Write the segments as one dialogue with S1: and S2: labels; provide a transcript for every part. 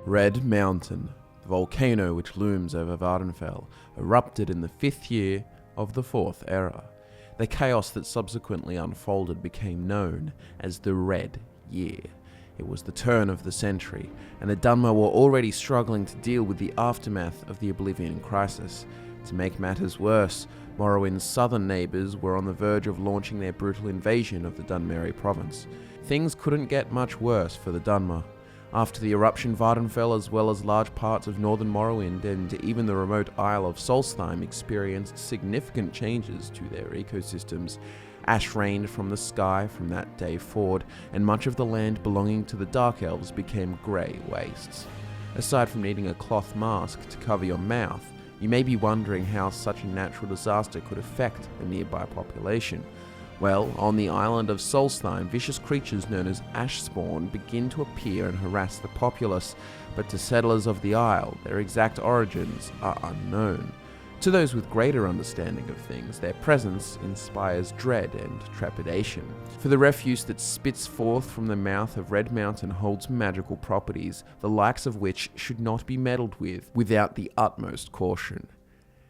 S1: Red Mountain, the volcano which looms over Vardenfell, erupted in the 5th year of the 4th era. The chaos that subsequently unfolded became known as the Red Year. It was the turn of the century, and the Dunmer were already struggling to deal with the aftermath of the Oblivion crisis. To make matters worse, Morrowind's southern neighbours were on the verge of launching their brutal invasion of the Dunmeri province. Things couldn't get much worse for the Dunmer. After the eruption, Vardenfell, as well as large parts of northern Morrowind and even the remote Isle of Solstheim, experienced significant changes to their ecosystems. Ash rained from the sky from that day forward, and much of the land belonging to the Dark Elves became grey wastes. Aside from needing a cloth mask to cover your mouth, you may be wondering how such a natural disaster could affect the nearby population. Well, on the island of Solstheim, vicious creatures known as ash spawn begin to appear and harass the populace, but to settlers of the isle, their exact origins are unknown. To those with greater understanding of things, their presence inspires dread and trepidation. For the refuse that spits forth from the mouth of Red Mountain holds magical properties, the likes of which should not be meddled with without the utmost caution.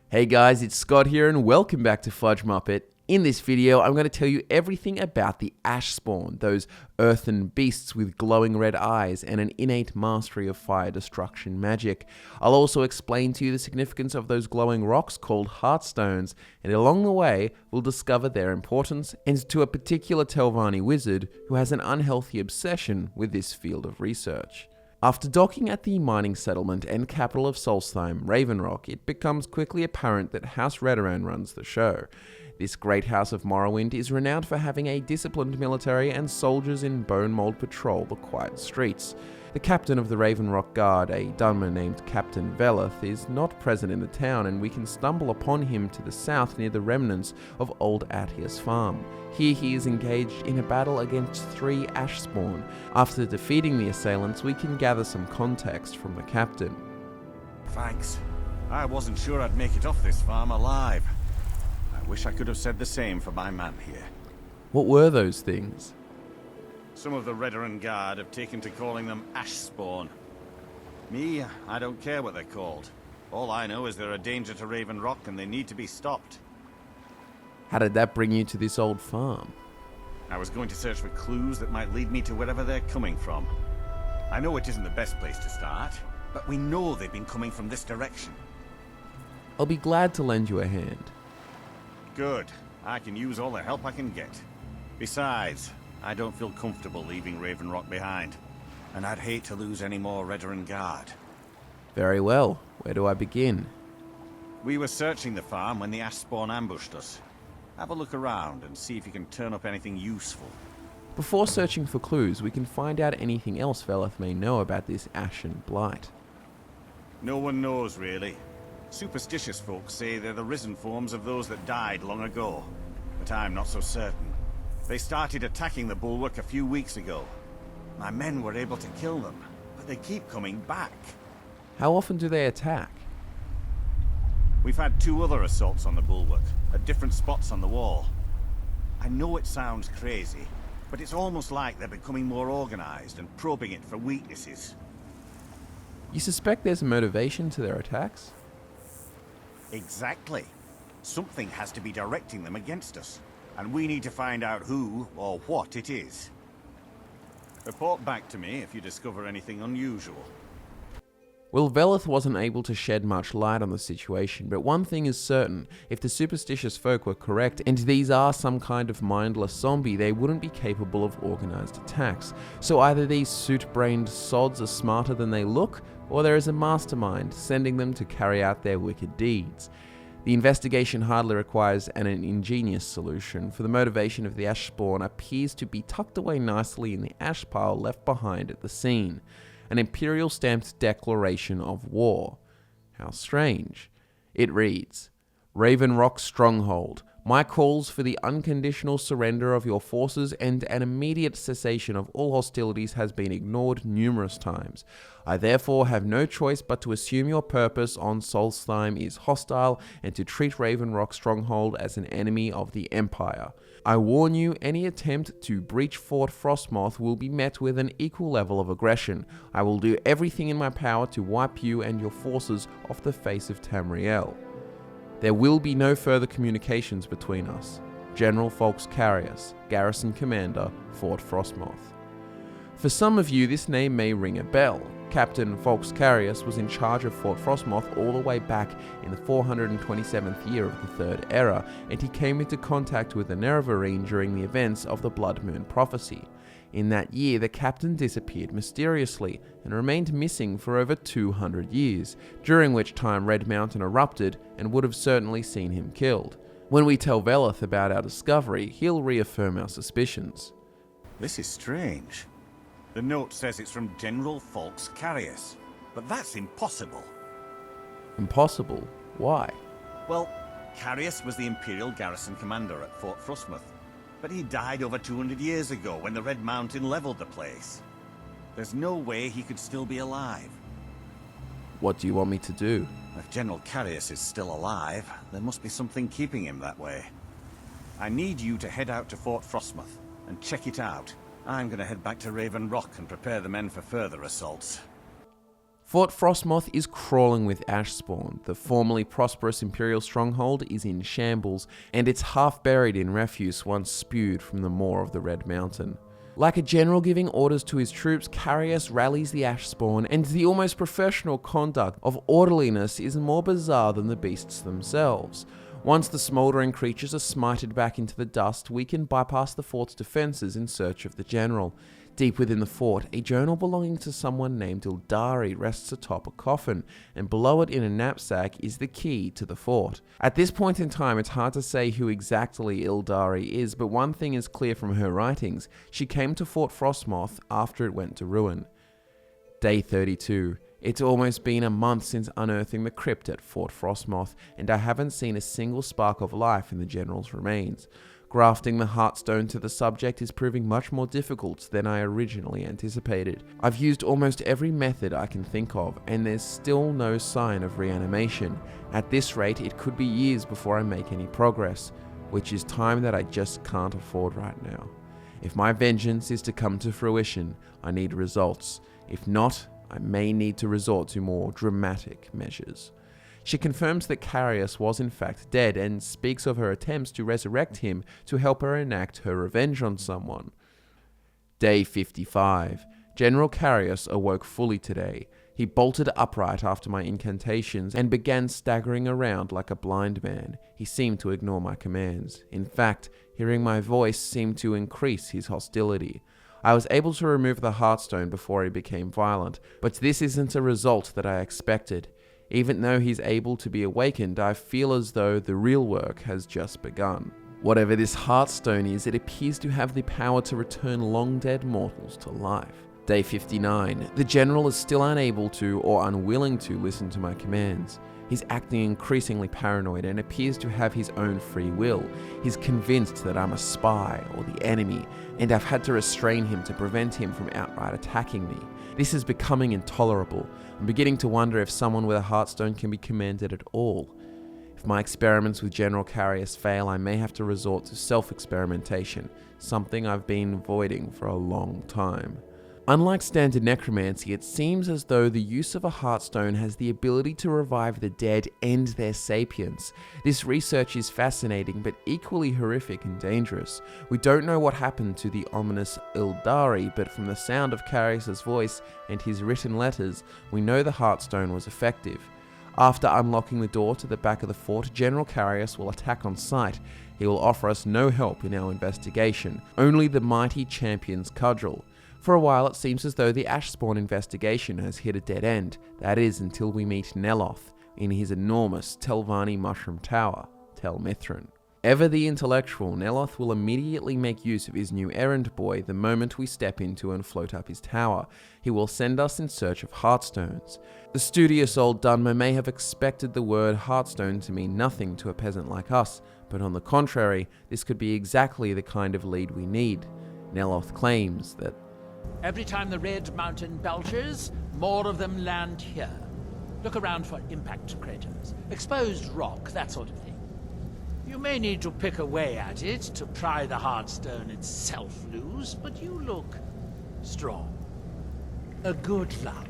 S1: Hey guys, it's Scott here and welcome back to FudgeMuppet. In this video, I'm going to tell you everything about the Ash Spawn, those earthen beasts with glowing red eyes and an innate mastery of fire destruction magic. I'll also explain to you the significance of those glowing rocks called Heartstones, and along the way, we'll discover their importance and to a particular Telvanni wizard who has an unhealthy obsession with this field of research. After docking at the mining settlement and capital of Solstheim, Ravenrock, it becomes quickly apparent that House Redoran runs the show. This great house of Morrowind is renowned for having a disciplined military and soldiers in bone mold patrol the quiet streets. The captain of the Ravenrock Guard, a Dunmer named Captain Neloth, is not present in the town, and we can stumble upon him to the south near the remnants of Old Atius Farm. Here he is engaged in a battle against 3 ash spawn. After defeating the assailants, we can gather some context from the captain.
S2: Thanks. I wasn't sure I'd make it off this farm alive. I wish I could have said the same for my man here.
S1: What were those things?
S2: Some of the Redoran Guard have taken to calling them ash spawn. Me, I don't care what they're called. All I know is they're a danger to Raven Rock and they need to be stopped.
S1: How did that bring you to this old farm?
S2: I was going to search for clues that might lead me to wherever they're coming from. I know it isn't the best place to start, but we know they've been coming from this direction.
S1: I'll be glad to lend you a hand.
S2: Good. I can use all the help I can get. Besides, I don't feel comfortable leaving Raven Rock behind, and I'd hate to lose any more Redoran Guard.
S1: Very well. Where do I begin?
S2: We were searching the farm when the ash spawn ambushed us. Have a look around and see if you can turn up anything useful.
S1: Before searching for clues, we can find out anything else Veleth may know about this ashen blight.
S2: No one knows, really. Superstitious folks say they're the risen forms of those that died long ago, but I'm not so certain. They started attacking the bulwark a few weeks ago. My men were able to kill them, but they keep coming back.
S1: How often do they attack?
S2: We've had 2 other assaults on the bulwark, at different spots on the wall. I know it sounds crazy, but it's almost like they're becoming more organized and probing it for weaknesses.
S1: You suspect there's a motivation to their attacks?
S2: Exactly. Something has to be directing them against us, and we need to find out who or what it is. Report back to me if you discover anything unusual.
S1: Well, Veleth wasn't able to shed much light on the situation, but one thing is certain: if the superstitious folk were correct, and these are some kind of mindless zombie, they wouldn't be capable of organized attacks. So either these suit-brained sods are smarter than they look, or there is a mastermind sending them to carry out their wicked deeds. The investigation hardly requires an ingenious solution, for the motivation of the ash spawn appears to be tucked away nicely in the ash pile left behind at the scene. An imperial stamped declaration of war. How strange. It reads, Raven Rock Stronghold, My calls for the unconditional surrender of your forces and an immediate cessation of all hostilities has been ignored numerous times. I therefore have no choice but to assume your purpose on Solstheim is hostile and to treat Raven Rock Stronghold as an enemy of the Empire. I warn you, any attempt to breach Fort Frostmoth will be met with an equal level of aggression. I will do everything in my power to wipe you and your forces off the face of Tamriel. There will be no further communications between us. General Folks Carius, Garrison Commander, Fort Frostmoth. For some of you, this name may ring a bell. Captain Folks Carius was in charge of Fort Frostmoth all the way back in the 427th year of the Third Era, and he came into contact with the Nerevarine during the events of the Blood Moon Prophecy. In that year, the captain disappeared mysteriously and remained missing for over 200 years, during which time Red Mountain erupted and would have certainly seen him killed. When we tell Veleth about our discovery, he'll reaffirm our suspicions.
S2: This is strange. The note says it's from General Folks Carius, but that's impossible.
S1: Impossible? Why?
S2: Well, Carius was the Imperial garrison commander at Fort Frostmoth, but he died over 200 years ago when the Red Mountain leveled the place. There's no way he could still be alive.
S1: What do you want me to do?
S2: If General Carius is still alive, there must be something keeping him that way. I need you to head out to Fort Frostmoth and check it out. I'm going to head back to Raven Rock and prepare the men for further assaults.
S1: Fort Frostmoth is crawling with ash spawn. The formerly prosperous Imperial stronghold is in shambles, and it's half buried in refuse once spewed from the maw of the Red Mountain. Like a general giving orders to his troops, Carius rallies the ash spawn, and the almost professional conduct of orderliness is more bizarre than the beasts themselves. Once the smouldering creatures are smited back into the dust, we can bypass the fort's defences in search of the general. Deep within the fort, a journal belonging to someone named Ildari rests atop a coffin, and below it in a knapsack is the key to the fort. At this point in time, it's hard to say who exactly Ildari is, but one thing is clear from her writings. She came to Fort Frostmoth after it went to ruin. Day 32. It's almost been a month since unearthing the crypt at Fort Frostmoth, and I haven't seen a single spark of life in the general's remains. Grafting the Heartstone to the subject is proving much more difficult than I originally anticipated. I've used almost every method I can think of, and there's still no sign of reanimation. At this rate, it could be years before I make any progress, which is time that I just can't afford right now. If my vengeance is to come to fruition, I need results. If not, I may need to resort to more dramatic measures. She confirms that Carius was in fact dead and speaks of her attempts to resurrect him to help her enact her revenge on someone. Day 55. General Carius awoke fully today. He bolted upright after my incantations and began staggering around like a blind man. He seemed to ignore my commands. In fact, hearing my voice seemed to increase his hostility. I was able to remove the Heartstone before he became violent, but this isn't a result that I expected. Even though he's able to be awakened, I feel as though the real work has just begun. Whatever this Heartstone is, it appears to have the power to return long-dead mortals to life. Day 59. The General is still unable to or unwilling to listen to my commands. He's acting increasingly paranoid and appears to have his own free will. He's convinced that I'm a spy or the enemy, and I've had to restrain him to prevent him from outright attacking me. This is becoming intolerable. I'm beginning to wonder if someone with a Heartstone can be commanded at all. If my experiments with General Carius fail, I may have to resort to self-experimentation, something I've been avoiding for a long time. Unlike standard necromancy, it seems as though the use of a Heartstone has the ability to revive the dead and their sapience. This research is fascinating, but equally horrific and dangerous. We don't know what happened to the ominous Ildari, but from the sound of Carius' voice and his written letters, we know the Heartstone was effective. After unlocking the door to the back of the fort, General Carius will attack on sight. He will offer us no help in our investigation, only the mighty champion's cudgel. For a while, it seems as though the Ashspawn investigation has hit a dead end. That is, until we meet Neloth in his enormous Telvanni mushroom tower, Tel Mithrin. Ever the intellectual, Neloth will immediately make use of his new errand boy the moment we step into and float up his tower. He will send us in search of Heartstones. The studious old Dunmer may have expected the word Heartstone to mean nothing to a peasant like us, but on the contrary, this could be exactly the kind of lead we need. Neloth claims that
S3: every time the Red Mountain belches, more of them land here. Look around for impact craters, exposed rock, that sort of thing. You may need to pick away at it to pry the hard stone itself loose, but you look strong. A good luck.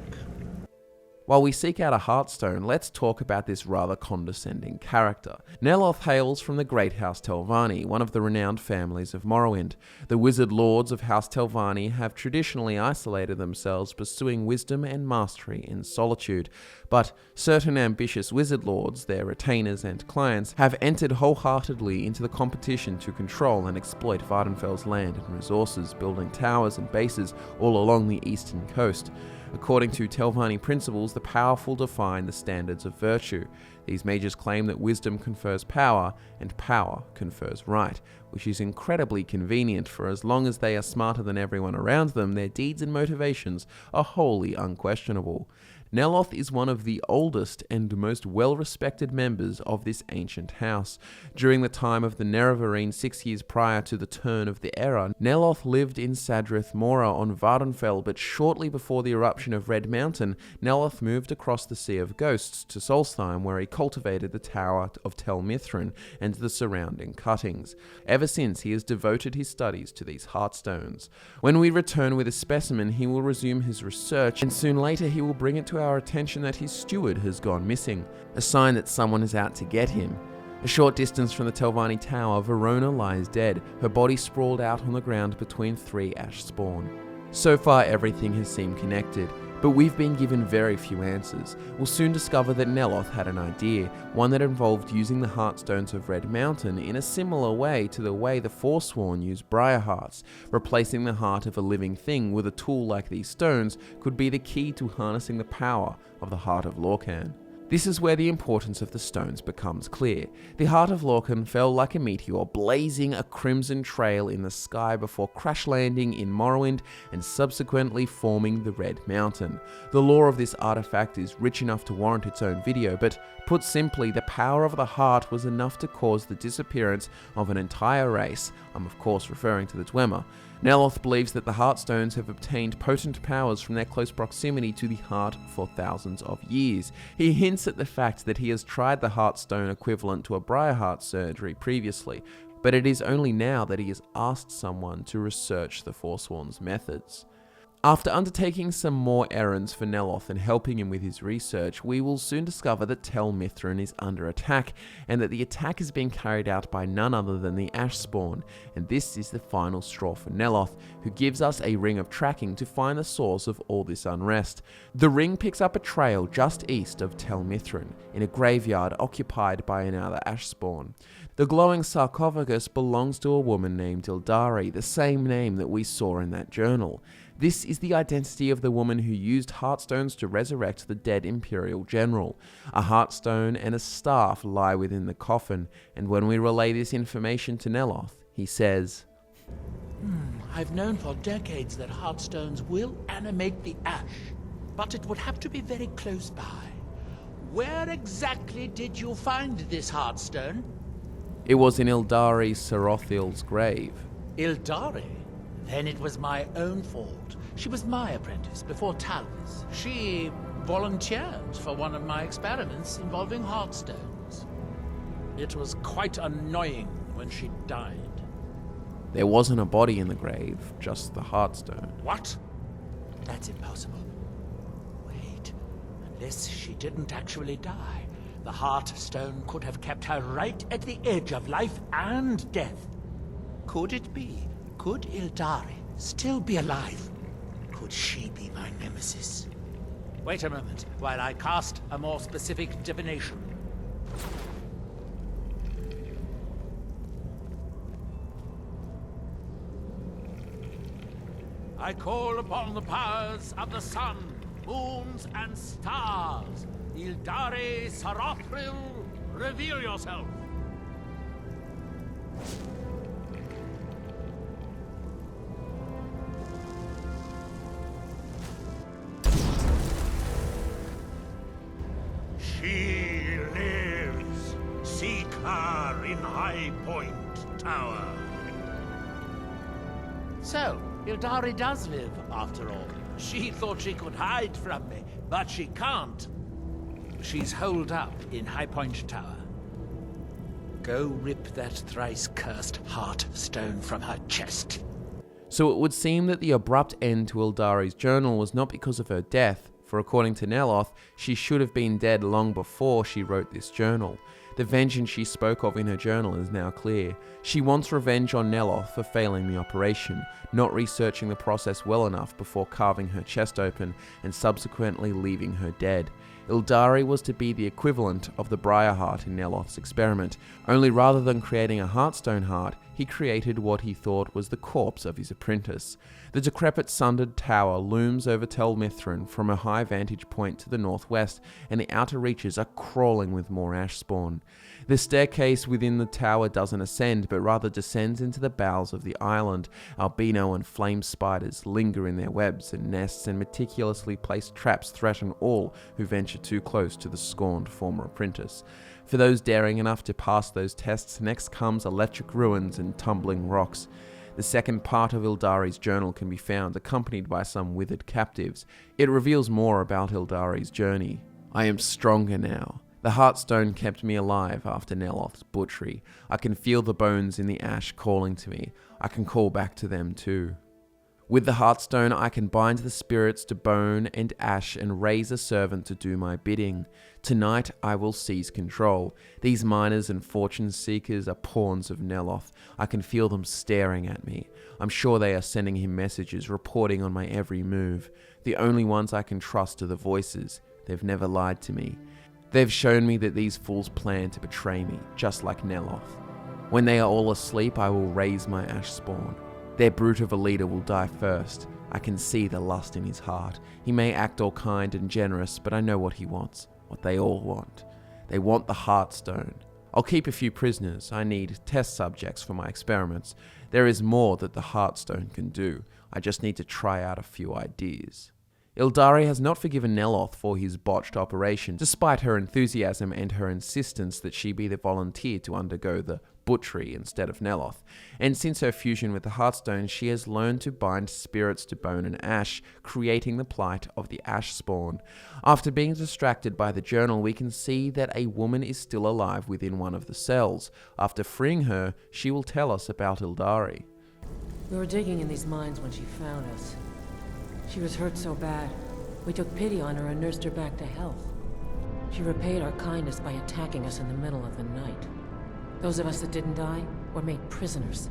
S1: While we seek out a Heartstone, let's talk about this rather condescending character. Neloth hails from the Great House Telvanni, one of the renowned families of Morrowind. The wizard lords of House Telvanni have traditionally isolated themselves, pursuing wisdom and mastery in solitude. But certain ambitious wizard lords, their retainers and clients, have entered wholeheartedly into the competition to control and exploit Vvardenfell's land and resources, building towers and bases all along the eastern coast. According to Telvanni principles, the powerful define the standards of virtue. These mages claim that wisdom confers power, and power confers right, which is incredibly convenient, for as long as they are smarter than everyone around them, their deeds and motivations are wholly unquestionable. Neloth is one of the oldest and most well-respected members of this ancient house. During the time of the Nerevarine, 6 years prior to the turn of the era, Neloth lived in Sadrith Mora on Vvardenfell, but shortly before the eruption of Red Mountain, Neloth moved across the Sea of Ghosts to Solstheim, where he cultivated the Tower of Tel Mithryn and the surrounding cuttings. Ever since, he has devoted his studies to these Heartstones. When we return with a specimen, he will resume his research, and soon later he will bring it to our attention that his steward has gone missing, a sign that someone is out to get him. A short distance from the Telvanni Tower, Verona lies dead, her body sprawled out on the ground between 3 ash spawn. So far everything has seemed connected, but we've been given very few answers. We'll soon discover that Neloth had an idea, one that involved using the Heartstones of Red Mountain in a similar way to the way the Forsworn use Briar Hearts. Replacing the heart of a living thing with a tool like these stones could be the key to harnessing the power of the Heart of Lorkhan. This is where the importance of the stones becomes clear. The Heart of Lorkhan fell like a meteor, blazing a crimson trail in the sky before crash landing in Morrowind and subsequently forming the Red Mountain. The lore of this artifact is rich enough to warrant its own video, but put simply, the power of the heart was enough to cause the disappearance of an entire race. I'm of course referring to the Dwemer. Neloth believes that the Heartstones have obtained potent powers from their close proximity to the heart for thousands of years. He hints at the fact that he has tried the Heartstone equivalent to a Briarheart surgery previously, but it is only now that he has asked someone to research the Forsworn's methods. After undertaking some more errands for Neloth and helping him with his research, we will soon discover that Tel Mithryn is under attack, and that the attack is being carried out by none other than the Ash Spawn, and this is the final straw for Neloth, who gives us a ring of tracking to find the source of all this unrest. The ring picks up a trail just east of Tel Mithryn, in a graveyard occupied by another Ash Spawn. The glowing sarcophagus belongs to a woman named Ildari, the same name that we saw in that journal. This is the identity of the woman who used Heartstones to resurrect the dead Imperial General. A Heartstone and a staff lie within the coffin, and when we relay this information to Neloth, he says,
S3: I've known for decades that Heartstones will animate the ash, but it would have to be very close by. Where exactly did you find this Heartstone?
S1: It was in Ildari Sarothil's grave.
S3: Ildari? Then it was my own fault. She was my apprentice before Talvis. She volunteered for one of my experiments involving Heartstones. It was quite annoying when she died.
S1: There wasn't a body in the grave, just the Heartstone.
S3: What? That's impossible. Wait, unless she didn't actually die, the Heartstone could have kept her right at the edge of life and death. Could it be? Could Ildari still be alive? Could she be my nemesis? Wait a moment, while I cast a more specific divination. I call upon the powers of the sun, moons, and stars. Ildari Sarathril, reveal yourself.
S4: She lives. Seek her in high
S3: High Point Tower. So, Ildari does live, after all. She thought she could hide from me, but she can't. She's holed up in High Point Tower. Go rip that thrice-cursed heart stone from her chest.
S1: So it would seem that the abrupt end to Ildari's journal was not because of her death, for according to Neloth, she should have been dead long before she wrote this journal. The vengeance she spoke of in her journal is now clear. She wants revenge on Neloth for failing the operation, not researching the process well enough before carving her chest open and subsequently leaving her dead. Ildari was to be the equivalent of the Briar Heart in Neloth's experiment, only rather than creating a Heartstone heart, he created what he thought was the corpse of his apprentice. The decrepit sundered tower looms over Tel Mithryn from a high vantage point to the northwest, and the outer reaches are crawling with more ash spawn. The staircase within the tower doesn't ascend, but rather descends into the bowels of the island. Albino and flame spiders linger in their webs and nests, and meticulously placed traps threaten all who venture too close to the scorned former apprentice. For those daring enough to pass those tests, next comes electric ruins and tumbling rocks. The second part of Ildari's journal can be found, accompanied by some withered captives. It reveals more about Ildari's journey. I am stronger now. The Heartstone kept me alive after Neloth's butchery. I can feel the bones in the ash calling to me. I can call back to them too. With the Heartstone, I can bind the spirits to bone and ash and raise a servant to do my bidding. Tonight, I will seize control. These miners and fortune seekers are pawns of Neloth. I can feel them staring at me. I'm sure they are sending him messages, reporting on my every move. The only ones I can trust are the voices. They've never lied to me. They've shown me that these fools plan to betray me, just like Neloth. When they are all asleep, I will raise my ash spawn. Their brute of a leader will die first. I can see the lust in his heart. He may act all kind and generous, but I know what he wants, what they all want. They want the Heartstone. I'll keep a few prisoners. I need test subjects for my experiments. There is more that the Heartstone can do. I just need to try out a few ideas. Ildari has not forgiven Neloth for his botched operation, despite her enthusiasm and her insistence that she be the volunteer to undergo the butchery instead of Neloth. And since her fusion with the Heartstone, she has learned to bind spirits to bone and ash, creating the plight of the ash spawn. After being distracted by the journal, we can see that a woman is still alive within one of the cells. After freeing her, she will tell us about Ildari.
S4: We were digging in these mines when she found us. She was hurt so bad, we took pity on her and nursed her back to health. She repaid our kindness by attacking us in the middle of the night. Those of us that didn't die were made prisoners.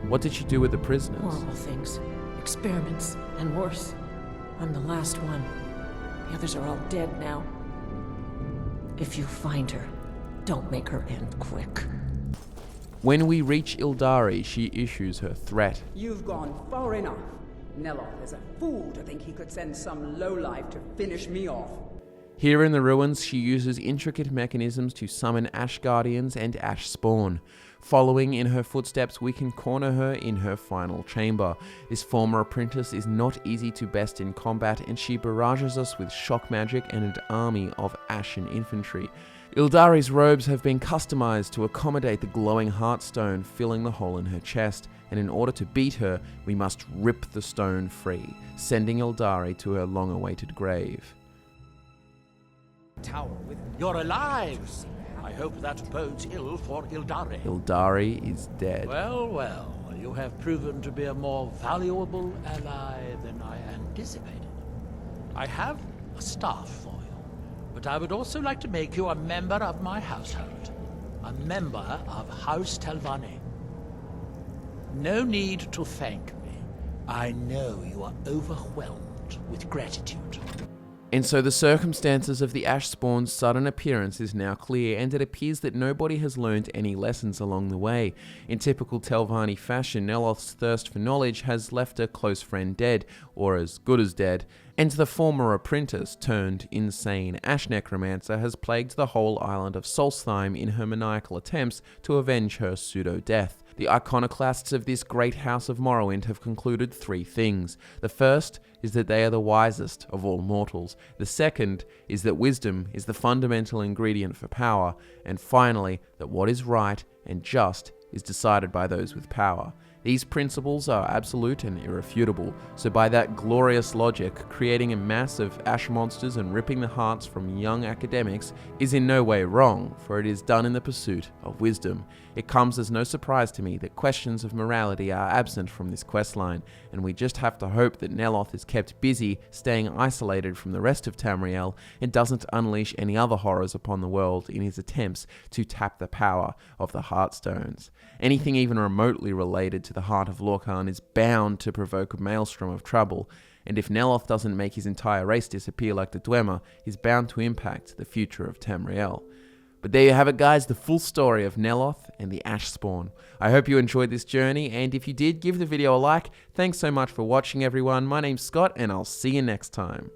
S1: What did she do with the prisoners?
S4: Horrible things. Experiments, and worse. I'm the last one. The others are all dead now. If you find her, don't make her end quick.
S1: When we reach Ildari, she issues her threat.
S5: You've gone far enough. Neloth is a fool to think he could send some lowlife to finish me off.
S1: Here in the ruins, she uses intricate mechanisms to summon Ash Guardians and Ash Spawn. Following in her footsteps, we can corner her in her final chamber. This former apprentice is not easy to best in combat, and she barrages us with shock magic and an army of ashen infantry. Ildari's robes have been customized to accommodate the glowing Heartstone filling the hole in her chest, and in order to beat her, we must rip the stone free, sending Ildari to her long-awaited grave.
S3: Tower with You're alive! I hope that bodes ill for Ildari.
S1: Ildari is dead.
S3: Well, well, you have proven to be a more valuable ally than I anticipated. I have a staff for you, but I would also like to make you a member of my household. A member of House Telvanni. No need to thank me. I know you are overwhelmed with gratitude.
S1: And so the circumstances of the Ash Spawn's sudden appearance is now clear, and it appears that nobody has learned any lessons along the way. In typical Telvanni fashion, Neloth's thirst for knowledge has left a close friend dead, or as good as dead, and the former apprentice turned insane Ash Necromancer has plagued the whole island of Solstheim in her maniacal attempts to avenge her pseudo-death. The iconoclasts of this great house of Morrowind have concluded three things. The first is that they are the wisest of all mortals. The second is that wisdom is the fundamental ingredient for power. And finally, that what is right and just is decided by those with power. These principles are absolute and irrefutable, so by that glorious logic, creating a mass of ash monsters and ripping the hearts from young academics is in no way wrong, for it is done in the pursuit of wisdom. It comes as no surprise to me that questions of morality are absent from this questline, and we just have to hope that Neloth is kept busy staying isolated from the rest of Tamriel and doesn't unleash any other horrors upon the world in his attempts to tap the power of the Heartstones. Anything even remotely related to the heart of Lorkhan is bound to provoke a maelstrom of trouble, and if Neloth doesn't make his entire race disappear like the Dwemer, he's bound to impact the future of Tamriel. But there you have it, guys, the full story of Neloth and the Ash Spawn. I hope you enjoyed this journey, and if you did, give the video a like. Thanks so much for watching, everyone. My name's Scott, and I'll see you next time.